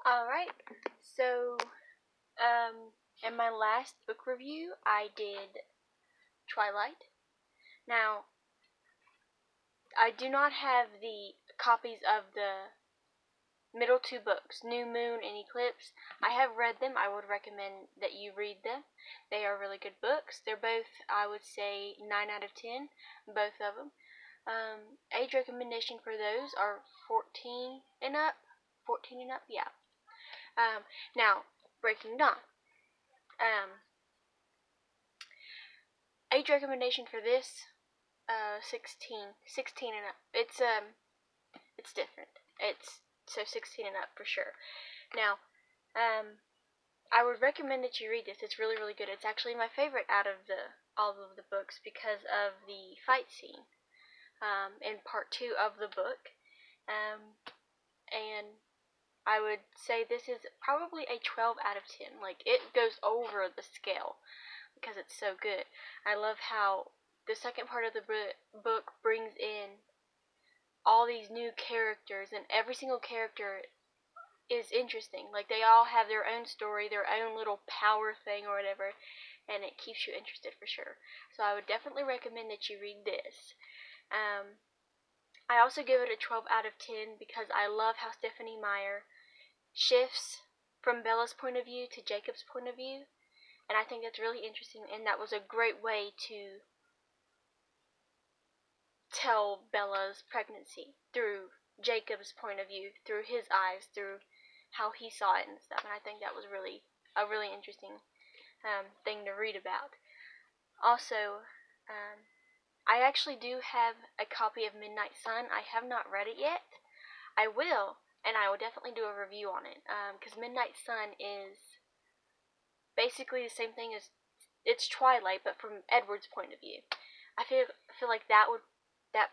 Alright, so, in my last book review, I did Twilight. Now, I do not have the copies of the middle two books, New Moon and Eclipse. I have read them. I would recommend that you read them. They are really good books. They're both, I would say, 9 out of 10, both of them. Age recommendation for those are 14 and up. 14 and up, yeah. Now, Breaking Dawn. Age recommendation for this, 16 and up. It's different. It's, so 16 and up for sure. Now, I would recommend that you read this. It's really, really good. It's actually my favorite out of all of the books because of the fight scene, in part 2 of the book. And I would say this is probably a 12 out of 10. Like, it goes over the scale because it's so good. I love how the second part of the book brings in all these new characters, and every single character is interesting. Like, they all have their own story, their own little power thing or whatever, and it keeps you interested for sure. So I would definitely recommend that you read this. I also give it a 12 out of 10 because I love how Stephenie Meyer shifts from Bella's point of view to Jacob's point of view, and I think that's really interesting, and that was a great way to tell Bella's pregnancy through Jacob's point of view, through his eyes, through how he saw it and stuff, and I think that was really a really interesting thing to read about. Also, I actually do have a copy of Midnight Sun. I have not read it yet. I will, and I will definitely do a review on it, because Midnight Sun is basically the same thing as, it's Twilight, but from Edward's point of view. I feel like that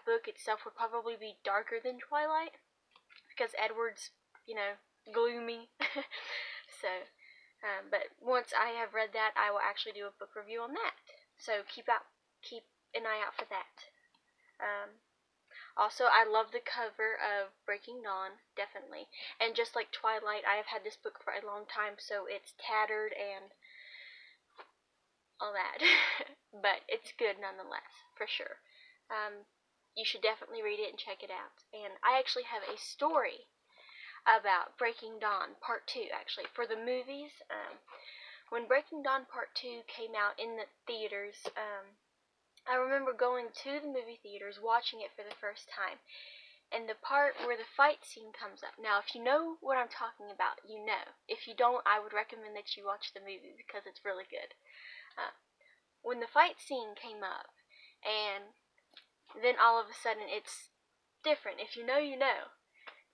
book itself would probably be darker than Twilight, because Edward's, gloomy. So, but once I have read that, I will actually do a book review on that. So keep an eye out for that. Also, I love the cover of Breaking Dawn, definitely. And just like Twilight, I have had this book for a long time, so it's tattered and all that. But it's good nonetheless, for sure. You should definitely read it and check it out. And I actually have a story about Breaking Dawn Part 2, actually, for the movies. When Breaking Dawn Part 2 came out in the theaters, I remember going to the movie theaters, watching it for the first time, and the part where the fight scene comes up. Now, if you know what I'm talking about, you know. If you don't, I would recommend that you watch the movie because it's really good. When the fight scene came up, and then all of a sudden it's different. If you know, you know.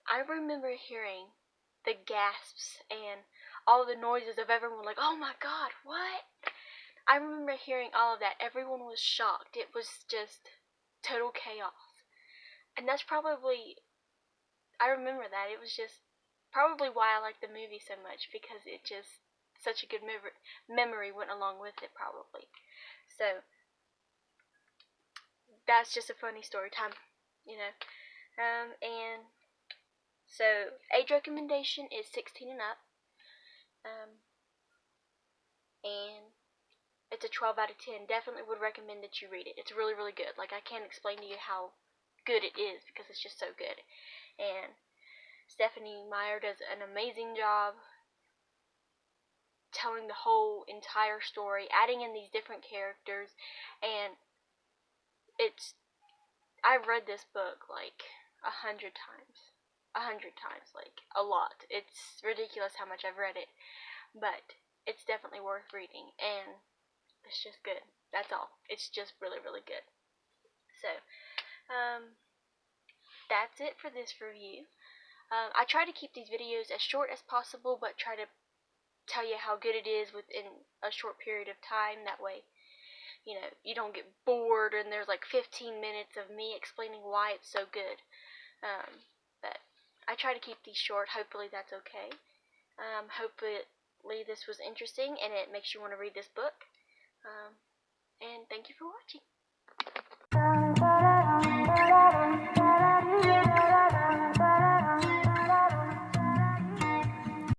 I remember hearing the gasps and all the noises of everyone like, oh my god, what? I remember hearing all of that. Everyone was shocked. It was just total chaos. And that's probably, I remember that. It was just probably why I like the movie so much, because it just, such a good memory went along with it, probably. So, that's just a funny story time, and so, age recommendation is 16 and up, and it's a 12 out of 10. Definitely would recommend that you read it. It's really, really good. Like, I can't explain to you how good it is because it's just so good. And Stephenie Meyer does an amazing job telling the whole entire story, adding in these different characters, and I've read this book like 100 times. 100 times, like a lot. It's ridiculous how much I've read it, but it's definitely worth reading, and it's just good. That's all. It's just really, really good. So, that's it for this review. I try to keep these videos as short as possible, but try to tell you how good it is within a short period of time. That way, you don't get bored and there's like 15 minutes of me explaining why it's so good. But I try to keep these short. Hopefully that's okay. Hopefully this was interesting and it makes you want to read this book. And thank you for watching.